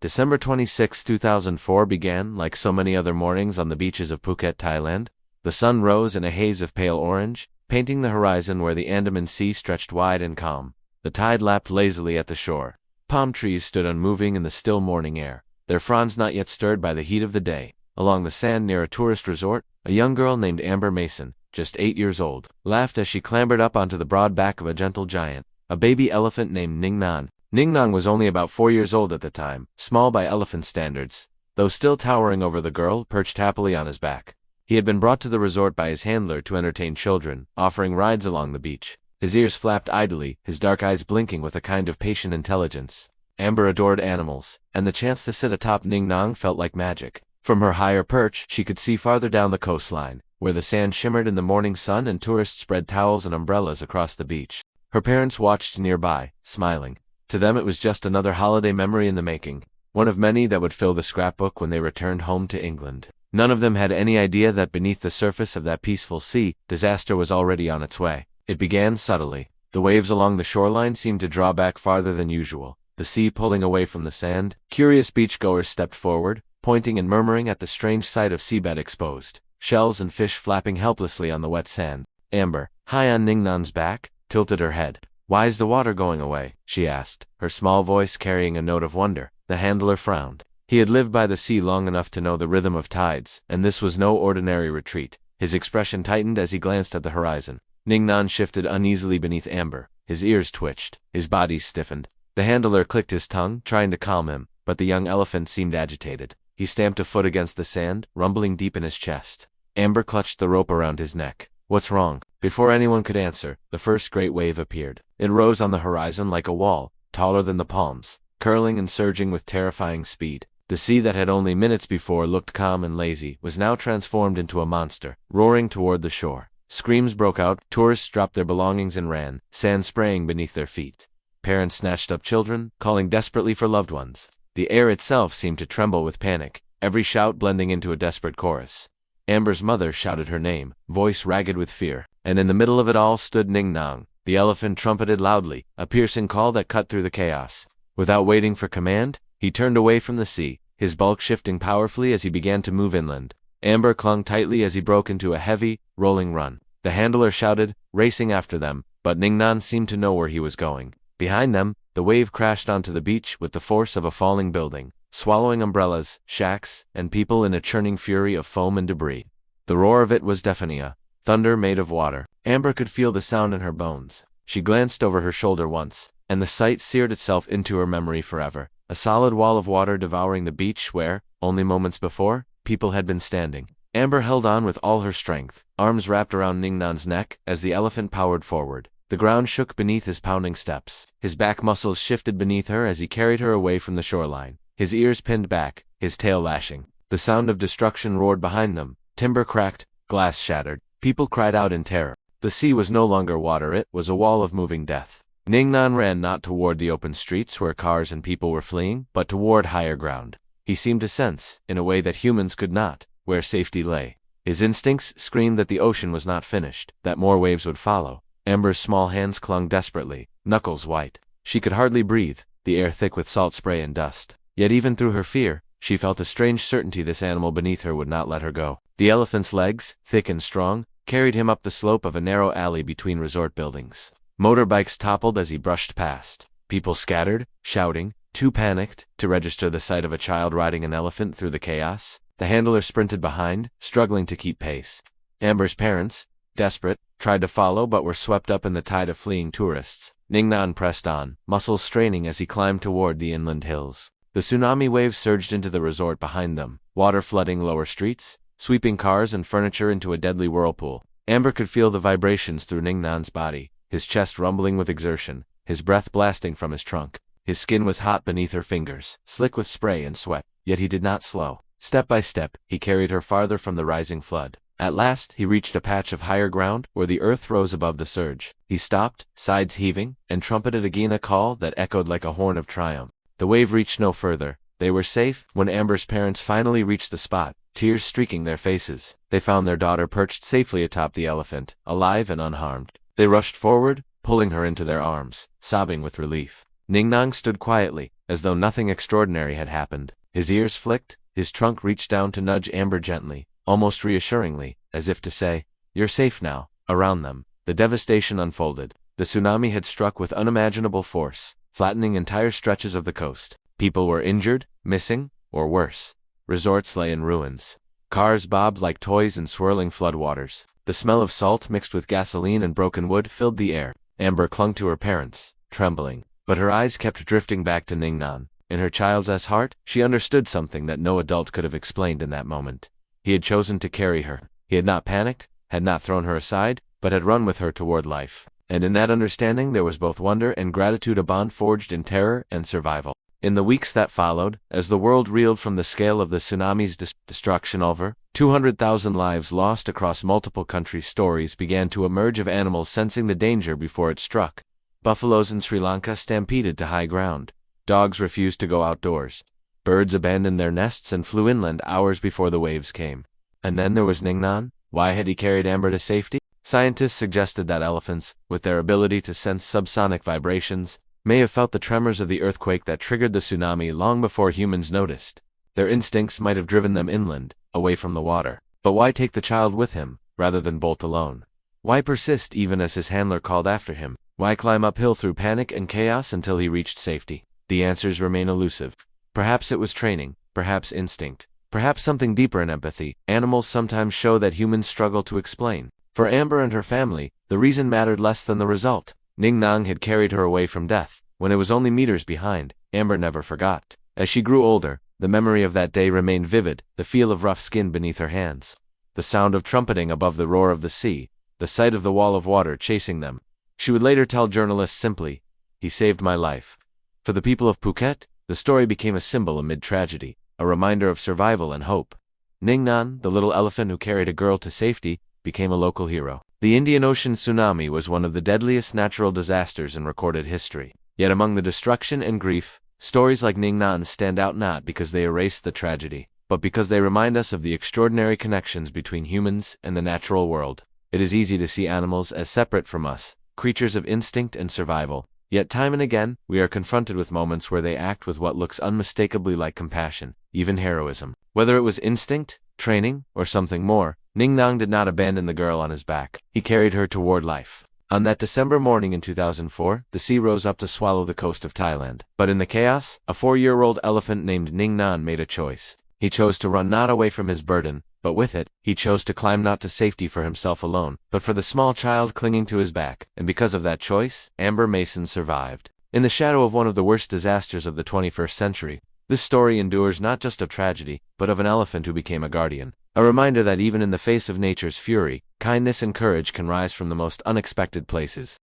December 26, 2004 began like so many other mornings on the beaches of Phuket, Thailand. The sun rose in a haze of pale orange, painting the horizon where the Andaman Sea stretched wide and calm. The tide lapped lazily at the shore. Palm trees stood unmoving in the still morning air, their fronds not yet stirred by the heat of the day. Along the sand near a tourist resort, a young girl named Amber Mason, just 8 years old, laughed as she clambered up onto the broad back of a gentle giant, a baby elephant named Ning Nong. Ning Nong was only about 4 years old at the time, small by elephant standards, though still towering over the girl perched happily on his back. He had been brought to the resort by his handler to entertain children, offering rides along the beach. His ears flapped idly, his dark eyes blinking with a kind of patient intelligence. Amber adored animals, and the chance to sit atop Ning Nong felt like magic. From her higher perch, she could see farther down the coastline, where the sand shimmered in the morning sun and tourists spread towels and umbrellas across the beach. Her parents watched nearby, smiling. To them it was just another holiday memory in the making, one of many that would fill the scrapbook when they returned home to England. None of them had any idea that beneath the surface of that peaceful sea, disaster was already on its way. It began subtly. The waves along the shoreline seemed to draw back farther than usual, the sea pulling away from the sand. Curious beachgoers stepped forward, pointing and murmuring at the strange sight of seabed exposed, shells and fish flapping helplessly on the wet sand. Amber, high on Ning Nong's back, tilted her head. "Why's the water going away?" she asked, her small voice carrying a note of wonder. The handler frowned. He had lived by the sea long enough to know the rhythm of tides, and this was no ordinary retreat. His expression tightened as he glanced at the horizon. Ning Nong shifted uneasily beneath Amber. His ears twitched, his body stiffened. The handler clicked his tongue, trying to calm him, but the young elephant seemed agitated. He stamped a foot against the sand, rumbling deep in his chest. Amber clutched the rope around his neck. "What's wrong?" Before anyone could answer, the first great wave appeared. It rose on the horizon like a wall, taller than the palms, curling and surging with terrifying speed. The sea that had only minutes before looked calm and lazy was now transformed into a monster, roaring toward the shore. Screams broke out, tourists dropped their belongings and ran, sand spraying beneath their feet. Parents snatched up children, calling desperately for loved ones. The air itself seemed to tremble with panic, every shout blending into a desperate chorus. Amber's mother shouted her name, voice ragged with fear, and in the middle of it all stood Ning Nong. The elephant trumpeted loudly, a piercing call that cut through the chaos. Without waiting for command, he turned away from the sea, his bulk shifting powerfully as he began to move inland. Amber clung tightly as he broke into a heavy, rolling run. The handler shouted, racing after them, but Ning Nong seemed to know where he was going. Behind them, the wave crashed onto the beach with the force of a falling building, swallowing umbrellas, shacks, and people in a churning fury of foam and debris. The roar of it was deafening, thunder made of water. Amber could feel the sound in her bones. She glanced over her shoulder once, and the sight seared itself into her memory forever. A solid wall of water devouring the beach where, only moments before, people had been standing. Amber held on with all her strength, arms wrapped around Ning Nong's neck as the elephant powered forward. The ground shook beneath his pounding steps. His back muscles shifted beneath her as he carried her away from the shoreline, his ears pinned back, his tail lashing. The sound of destruction roared behind them. Timber cracked, glass shattered. People cried out in terror. The sea was no longer water, it was a wall of moving death. Ning Nong ran not toward the open streets where cars and people were fleeing, but toward higher ground. He seemed to sense, in a way that humans could not, where safety lay. His instincts screamed that the ocean was not finished, that more waves would follow. Amber's small hands clung desperately, knuckles white. She could hardly breathe, the air thick with salt spray and dust. Yet even through her fear, she felt a strange certainty this animal beneath her would not let her go. The elephant's legs, thick and strong, carried him up the slope of a narrow alley between resort buildings. Motorbikes toppled as he brushed past. People scattered, shouting, too panicked to register the sight of a child riding an elephant through the chaos. The handler sprinted behind, struggling to keep pace. Amber's parents, desperate, tried to follow but were swept up in the tide of fleeing tourists. Ning Nong pressed on, muscles straining as he climbed toward the inland hills. The tsunami waves surged into the resort behind them, water flooding lower streets, sweeping cars and furniture into a deadly whirlpool. Amber could feel the vibrations through Ning Nong's body, his chest rumbling with exertion, his breath blasting from his trunk. His skin was hot beneath her fingers, slick with spray and sweat, yet he did not slow. Step by step, he carried her farther from the rising flood. At last, he reached a patch of higher ground where the earth rose above the surge. He stopped, sides heaving, and trumpeted again a call that echoed like a horn of triumph. The wave reached no further. They were safe. When Amber's parents finally reached the spot, tears streaking their faces, they found their daughter perched safely atop the elephant, alive and unharmed. They rushed forward, pulling her into their arms, sobbing with relief. Ning Nong stood quietly, as though nothing extraordinary had happened. His ears flicked, his trunk reached down to nudge Amber gently, almost reassuringly, as if to say, "You're safe now." Around them, the devastation unfolded. The tsunami had struck with unimaginable force, flattening entire stretches of the coast. People were injured, missing, or worse. Resorts lay in ruins. Cars bobbed like toys in swirling floodwaters. The smell of salt mixed with gasoline and broken wood filled the air. Amber clung to her parents, trembling, but her eyes kept drifting back to Ning Nong. In her child's heart, she understood something that no adult could have explained in that moment. He had chosen to carry her. He had not panicked, had not thrown her aside, but had run with her toward life. And in that understanding there was both wonder and gratitude, a bond forged in terror and survival. In the weeks that followed, as the world reeled from the scale of the tsunami's destruction, over 200,000 lives lost across multiple countries, stories began to emerge of animals sensing the danger before it struck. Buffaloes in Sri Lanka stampeded to high ground. Dogs refused to go outdoors. Birds abandoned their nests and flew inland hours before the waves came. And then there was Ning Nong. Why had he carried Amber to safety? Scientists suggested that elephants, with their ability to sense subsonic vibrations, may have felt the tremors of the earthquake that triggered the tsunami long before humans noticed. Their instincts might have driven them inland, away from the water. But why take the child with him, rather than bolt alone? Why persist even as his handler called after him? Why climb uphill through panic and chaos until he reached safety? The answers remain elusive. Perhaps it was training, perhaps instinct, perhaps something deeper in empathy. Animals sometimes show that humans struggle to explain. For Amber and her family, the reason mattered less than the result. Ning Nong had carried her away from death. When it was only meters behind, Amber never forgot. As she grew older, the memory of that day remained vivid, the feel of rough skin beneath her hands, the sound of trumpeting above the roar of the sea, the sight of the wall of water chasing them. She would later tell journalists simply, "He saved my life." For the people of Phuket, the story became a symbol amid tragedy, a reminder of survival and hope. Ning Nong, the little elephant who carried a girl to safety, became a local hero. The Indian Ocean tsunami was one of the deadliest natural disasters in recorded history. Yet among the destruction and grief, stories like Ning Nong's stand out not because they erase the tragedy, but because they remind us of the extraordinary connections between humans and the natural world. It is easy to see animals as separate from us, creatures of instinct and survival. Yet time and again, we are confronted with moments where they act with what looks unmistakably like compassion, even heroism. Whether it was instinct, training, or something more, Ning Nong did not abandon the girl on his back. He carried her toward life. On that December morning in 2004, the sea rose up to swallow the coast of Thailand. But in the chaos, a 4-year-old elephant named Ning Nong made a choice. He chose to run not away from his burden, but with it. He chose to climb not to safety for himself alone, but for the small child clinging to his back. And because of that choice, Amber Mason survived. In the shadow of one of the worst disasters of the 21st century, this story endures not just of tragedy, but of an elephant who became a guardian. A reminder that even in the face of nature's fury, kindness and courage can rise from the most unexpected places.